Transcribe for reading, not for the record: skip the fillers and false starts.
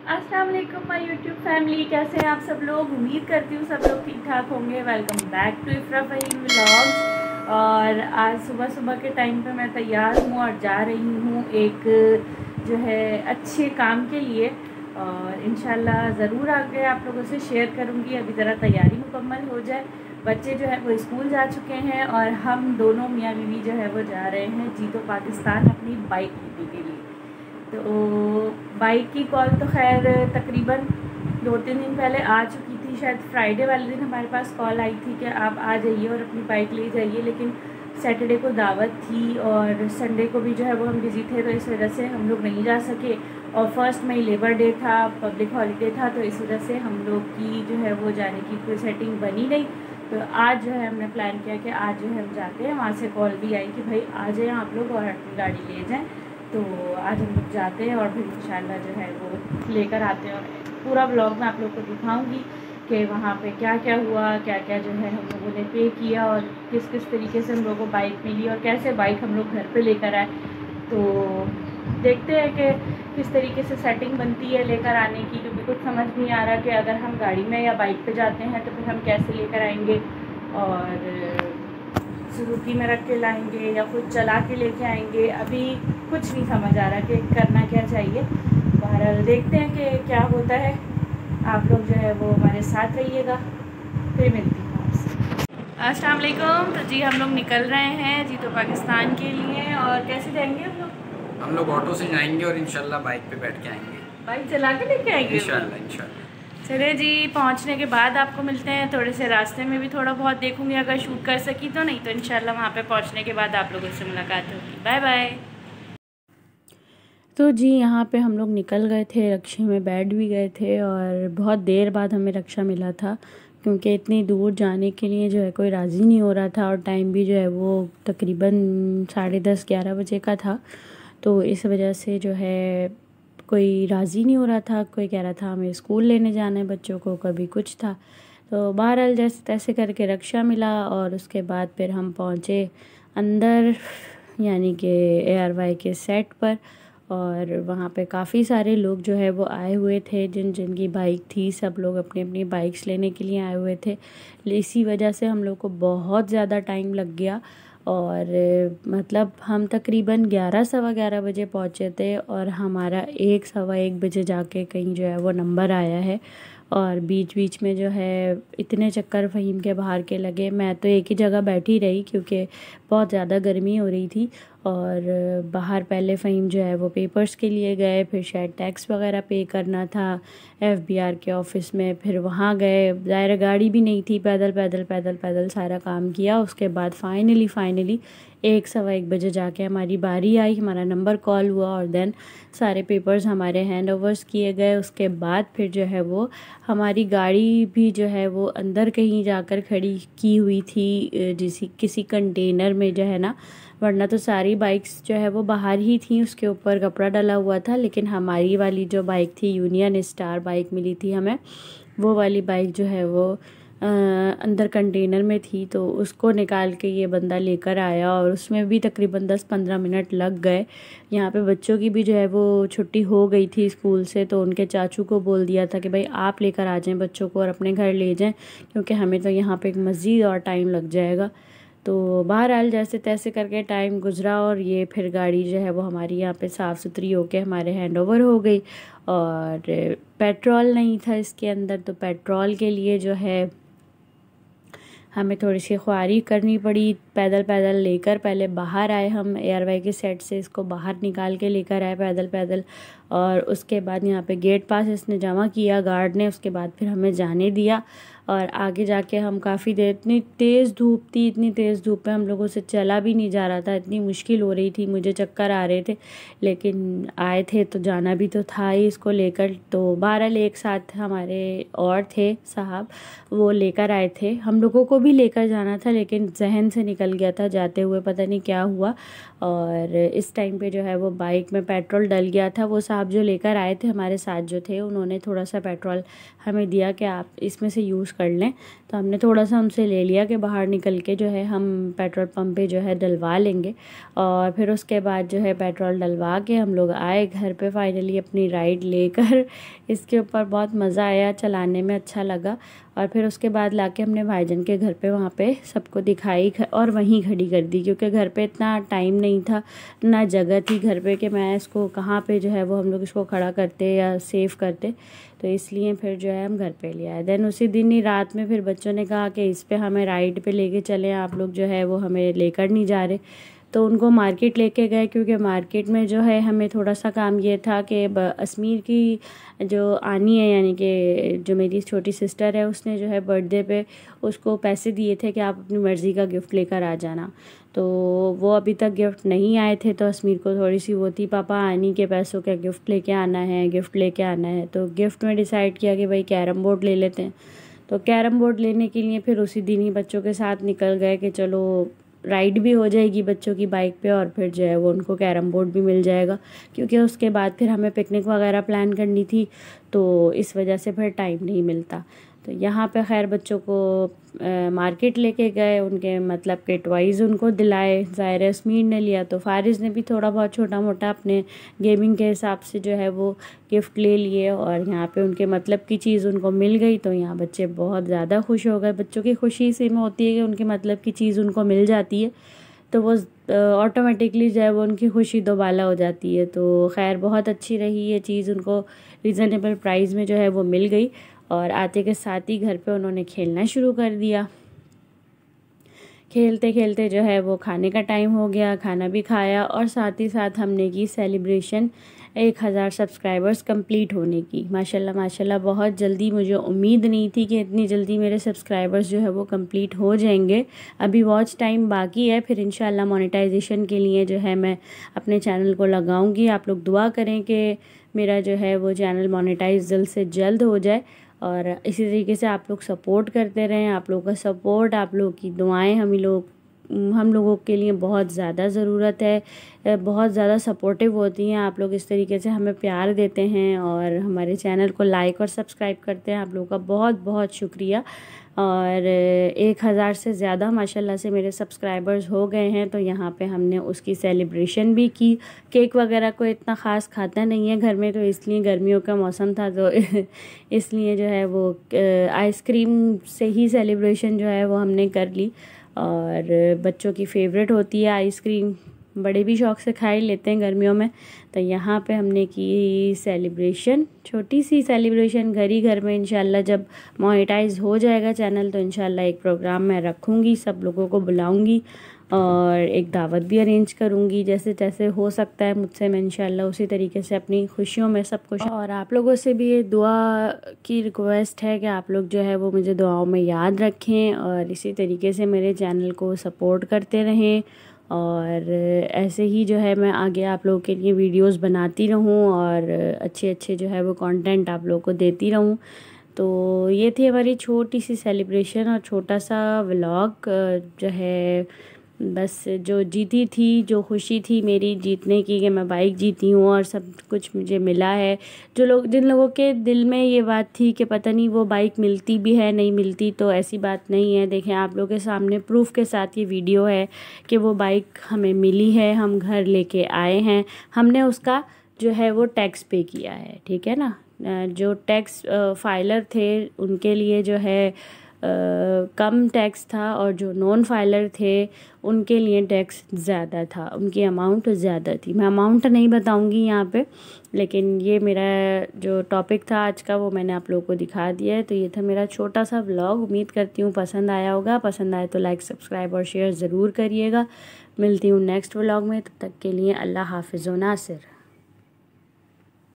अस्सलाम वालेकुम my YouTube family, कैसे हैं आप सब लोग। उम्मीद करती हूँ सब लोग ठीक ठाक होंगे। Welcome back to Ifra Faheem vlogs. और आज सुबह सुबह के टाइम पे मैं तैयार हूँ और जा रही हूँ एक जो है अच्छे काम के लिए, और इंशाल्लाह ज़रूर आगे आप लोगों से शेयर करूँगी। अभी ज़रा तैयारी मुकम्मल हो जाए। बच्चे जो है वो स्कूल जा चुके हैं और हम दोनों मियाँ बीवी जो है वो जा रहे हैं जीतो पाकिस्तान अपनी बाइक लेने के लिए। तो बाइक की कॉल तो खैर तकरीबन 2-3 दिन पहले आ चुकी थी। शायद फ्राइडे वाले दिन हमारे पास कॉल आई थी कि आप आ जाइए और अपनी बाइक ले जाइए, लेकिन सैटरडे को दावत थी और संडे को भी जो है वो हम बिज़ी थे, तो इस वजह से हम लोग नहीं जा सके। और 1 मई लेबर डे था, पब्लिक हॉलीडे था, तो इस वजह से हम लोग की जो है वो जाने की कोई सेटिंग बनी नहीं। तो आज जो है हमने प्लान किया कि आज जो है हम जाते हैं। वहाँ से कॉल भी आई कि भाई आ जाएँ आप लोग और अपनी गाड़ी ले जाएँ। तो आज हम लोग जाते हैं और फिर इंशाल्लाह जो है वो लेकर आते हैं और पूरा ब्लॉग मैं आप लोग को दिखाऊंगी कि वहाँ पे क्या क्या हुआ, क्या क्या जो है हम लोगों ने पे किया और किस किस तरीके से हम लोगों को बाइक मिली और कैसे बाइक हम लोग घर पे लेकर आए। तो देखते हैं कि किस तरीके से सेटिंग बनती है लेकर आने की, क्योंकि कुछ समझ नहीं आ रहा कि अगर हम गाड़ी में या बाइक पे जाते हैं तो फिर हम कैसे लेकर आएंगे, और सुजुकी में रख के लाएंगे या खुद चला के लेके आएंगे। अभी कुछ नहीं समझ आ रहा कि करना क्या चाहिए। बहरहाल देखते हैं कि क्या होता है। आप लोग जो है वो हमारे साथ रहिएगा। फिर मिलती हूँ आपसे। अस्सलाम वालेकुम। तो जी हम लोग निकल रहे हैं जीतो पाकिस्तान के लिए। और कैसे जाएंगे हम लोग ऑटो से जाएंगे और इंशाल्लाह बाइक पे बैठ के आएंगे, बाइक चला के लेके आएंगे इंशाल्लाह। चले जी, पहुंचने के बाद आपको मिलते हैं। थोड़े से रास्ते में भी थोड़ा बहुत देखूंगी, अगर शूट कर सकी तो, नहीं तो इंशाल्लाह वहाँ पे पहुंचने के बाद आप लोगों से मुलाकात होगी। Bye bye. तो जी यहाँ पे हम लोग निकल गए थे, रक्शे में बैठ भी गए थे और बहुत देर बाद हमें रक्षा मिला था, क्योंकि इतनी दूर जाने के लिए जो है कोई राज़ी नहीं हो रहा था और टाइम भी जो है वो तकरीबन 10:30-11 बजे का था। तो इस वजह से जो है कोई राज़ी नहीं हो रहा था। कोई कह रहा था हमें स्कूल लेने जाना है बच्चों को, कभी कुछ था। तो बहरहाल जैसे तैसे करके रक्षा मिला और उसके बाद फिर हम पहुँचे अंदर, यानी कि ARY के सेट पर। और वहाँ पे काफ़ी सारे लोग जो है वो आए हुए थे, जिनकी बाइक थी। सब लोग अपनी अपनी बाइक्स लेने के लिए आए हुए थे। इसी वजह से हम लोग को बहुत ज़्यादा टाइम लग गया और मतलब हम तकरीबन 11-11:15 बजे पहुँचे थे और हमारा 1-1:15 बजे जाके कहीं जो है वो नंबर आया है। और बीच बीच में जो है इतने चक्कर फ़हीम के बाहर के लगे। मैं तो एक ही जगह बैठी रही क्योंकि बहुत ज़्यादा गर्मी हो रही थी। और बाहर पहले फ़हीम जो है वो पेपर्स के लिए गए, फिर शायद टैक्स वगैरह पे करना था FBR के ऑफ़िस में, फिर वहाँ गए। ज़ाहिर गाड़ी भी नहीं थी, पैदल पैदल पैदल पैदल सारा काम किया। उसके बाद फाइनली 1-1:15 बजे जाके हमारी बारी आई, हमारा नंबर कॉल हुआ और देन सारे पेपर्स हमारे हैंड ओवर्स किए गए। उसके बाद फिर जो है वो हमारी गाड़ी भी जो है वो अंदर कहीं जाकर खड़ी की हुई थी, किसी कंटेनर में जो है ना, वरना तो सारी बाइक्स जो है वो बाहर ही थी, उसके ऊपर कपड़ा डला हुआ था। लेकिन हमारी वाली जो बाइक थी, यूनियन स्टार बाइक मिली थी हमें, वो वाली बाइक जो है वो अंदर कंटेनर में थी। तो उसको निकाल के ये बंदा लेकर आया और उसमें भी तकरीबन 10-15 मिनट लग गए। यहाँ पे बच्चों की भी जो है वो छुट्टी हो गई थी स्कूल से, तो उनके चाचू को बोल दिया था कि भाई आप लेकर आ जाएं बच्चों को और अपने घर ले जाएं, क्योंकि हमें तो यहाँ पे एक मज़ीद और टाइम लग जाएगा। तो बहरहाल जैसे तैसे करके टाइम गुजरा और ये फिर गाड़ी जो है वो हमारी यहाँ पे साफ़ सुथरी होके हमारे हैंड ओवर हो गई। और पेट्रोल नहीं था इसके अंदर, तो पेट्रोल के लिए जो है हमें थोड़ी सी ख्वारी करनी पड़ी। पैदल पैदल लेकर पहले बाहर आए हम ARY के सेट से, इसको बाहर निकाल के लेकर आए पैदल पैदल। और उसके बाद यहाँ पे गेट पास इसने जमा किया गार्ड ने, उसके बाद फिर हमें जाने दिया। और आगे जाके हम काफ़ी देर, इतनी तेज़ धूप थी, इतनी तेज़ धूप में हम लोगों से चला भी नहीं जा रहा था, इतनी मुश्किल हो रही थी, मुझे चक्कर आ रहे थे। लेकिन आए थे तो जाना भी तो था ही इसको लेकर। तो बहरहाल एक साथ हमारे और थे साहब, वो लेकर आए थे। हम लोगों को भी लेकर जाना था लेकिन जहन से निकल डल गया था जाते हुए, पता नहीं क्या हुआ। और इस टाइम पे जो है वो बाइक में पेट्रोल डल गया था। वो साहब जो लेकर आए थे हमारे साथ जो थे, उन्होंने थोड़ा सा पेट्रोल हमें दिया कि आप इसमें से यूज़ कर लें। तो हमने थोड़ा सा उनसे ले लिया कि बाहर निकल के जो है हम पेट्रोल पंप पे जो है डलवा लेंगे। और फिर उसके बाद जो है पेट्रोल डलवा के हम लोग आए घर पे फाइनली अपनी राइड लेकर। इसके ऊपर बहुत मज़ा आया, चलाने में अच्छा लगा। और फिर उसके बाद लाके हमने भाईजान के घर पे वहाँ पे सबको दिखाई और वहीं खड़ी कर दी, क्योंकि घर पे इतना टाइम नहीं था, ना जगह थी घर पे कि मैं इसको कहाँ पे जो है वो हम लोग इसको खड़ा करते या सेव करते। तो इसलिए फिर जो है हम घर पे ले आए। देन उसी दिन ही रात में फिर बच्चों ने कहा कि इस पे हमें राइड पे लेके चलें, आप लोग जो है वो हमें लेकर नहीं जा रहे। तो उनको मार्केट लेके गए, क्योंकि मार्केट में जो है हमें थोड़ा सा काम ये था कि अश्मीर की जो आनी है, यानी कि जो मेरी छोटी सिस्टर है, उसने जो है बर्थडे पे उसको पैसे दिए थे कि आप अपनी मर्ज़ी का गिफ्ट लेकर आ जाना। तो वो अभी तक गिफ्ट नहीं आए थे, तो अश्मीर को थोड़ी सी वो थी, पापा आनी के पैसों का गिफ्ट लेके आना है, गिफ्ट लेके आना है। तो गिफ्ट में डिसाइड किया कि भाई कैरम बोर्ड ले लेते हैं। तो कैरम बोर्ड लेने के लिए फिर उसी दिन ही बच्चों के साथ निकल गए कि चलो राइड भी हो जाएगी बच्चों की बाइक पे, और फिर जो है वो उनको कैरम बोर्ड भी मिल जाएगा, क्योंकि उसके बाद फिर हमें पिकनिक वगैरह प्लान करनी थी। तो इस वजह से फिर टाइम नहीं मिलता। तो यहाँ पे खैर बच्चों को मार्केट लेके गए, उनके मतलब के टॉयज़ उनको दिलाए। ज़ाहिर है अश्मीर ने लिया, तो फारिज़ ने भी थोड़ा बहुत छोटा मोटा अपने गेमिंग के हिसाब से जो है वो गिफ्ट ले लिए, और यहाँ पे उनके मतलब की चीज़ उनको मिल गई। तो यहाँ बच्चे बहुत ज़्यादा खुश हो गए। बच्चों की खुशी इसी में होती है कि उनके मतलब की चीज़ उनको मिल जाती है, तो वो ऑटोमेटिकली जो है वो उनकी खुशी दोबाला हो जाती है। तो खैर बहुत अच्छी रही ये चीज़, उनको रीज़नेबल प्राइस में जो है वो मिल गई। और आते के साथ ही घर पे उन्होंने खेलना शुरू कर दिया। खेलते खेलते जो है वो खाने का टाइम हो गया, खाना भी खाया, और साथ ही साथ हमने की सेलिब्रेशन 1000 सब्सक्राइबर्स कंप्लीट होने की। माशाल्लाह माशाल्लाह बहुत जल्दी, मुझे उम्मीद नहीं थी कि इतनी जल्दी मेरे सब्सक्राइबर्स जो है वो कंप्लीट हो जाएंगे। अभी वॉच टाइम बाकी है, फिर इंशाल्लाह मोनेटाइजेशन के लिए जो है मैं अपने चैनल को लगाऊंगी। आप लोग दुआ करें कि मेरा जो है वो चैनल मोनेटाइज जल्द से जल्द हो जाए, और इसी तरीके से आप लोग सपोर्ट करते रहें। आप लोगों का सपोर्ट, आप लोगों की दुआएं हम लोगों के लिए बहुत ज़्यादा ज़रूरत है, बहुत ज़्यादा सपोर्टिव होती हैं। आप लोग इस तरीके से हमें प्यार देते हैं और हमारे चैनल को लाइक और सब्सक्राइब करते हैं। आप लोगों का बहुत बहुत शुक्रिया। और 1000 से ज़्यादा माशाल्लाह से मेरे सब्सक्राइबर्स हो गए हैं। तो यहाँ पे हमने उसकी सेलिब्रेशन भी की। केक वगैरह को इतना ख़ास खाता नहीं है घर में, तो इसलिए गर्मियों का मौसम था तो इसलिए जो है वो आइसक्रीम से ही सेलिब्रेशन जो है वो हमने कर ली। और बच्चों की फेवरेट होती है आइसक्रीम, बड़े भी शौक़ से खा ही लेते हैं गर्मियों में। तो यहाँ पे हमने की सेलिब्रेशन, छोटी सी सेलिब्रेशन घर में। इंशाल्लाह जब मोनेटाइज हो जाएगा चैनल तो इंशाल्लाह एक प्रोग्राम मैं रखूँगी, सब लोगों को बुलाऊँगी और एक दावत भी अरेंज करूँगी। जैसे जैसे हो सकता है मुझसे, मैं इंशाल्लाह उसी तरीके से अपनी खुशियों में सब कुछ। और आप लोगों से भी ये दुआ की रिक्वेस्ट है कि आप लोग जो है वो मुझे दुआओं में याद रखें, और इसी तरीके से मेरे चैनल को सपोर्ट करते रहें। और ऐसे ही जो है मैं आगे आप लोगों के लिए वीडियोस बनाती रहूं और अच्छे अच्छे जो है वो कंटेंट आप लोगों को देती रहूं। तो ये थी हमारी छोटी सी सेलिब्रेशन और छोटा सा व्लॉग जो है। बस जो जीती थी, जो खुशी थी मेरी जीतने की कि मैं बाइक जीती हूँ और सब कुछ मुझे मिला है। जिन लोगों के दिल में ये बात थी कि पता नहीं वो बाइक मिलती भी है नहीं मिलती, तो ऐसी बात नहीं है। देखें आप लोगों के सामने प्रूफ के साथ ये वीडियो है कि वो बाइक हमें मिली है, हम घर लेके आए हैं, हमने उसका जो है वो टैक्स पे किया है, ठीक है ना। जो टैक्स फाइलर थे उनके लिए जो है कम टैक्स था, और जो नॉन फाइलर थे उनके लिए टैक्स ज़्यादा था, उनकी अमाउंट ज़्यादा थी। मैं अमाउंट नहीं बताऊंगी यहाँ पे, लेकिन ये मेरा जो टॉपिक था आज का वो मैंने आप लोगों को दिखा दिया है। तो ये था मेरा छोटा सा व्लॉग, उम्मीद करती हूँ पसंद आया होगा। पसंद आए तो लाइक सब्सक्राइब और शेयर ज़रूर करिएगा। मिलती हूँ नेक्स्ट व्लॉग में, तब तक के लिए अल्लाह हाफिज़ व नासिर।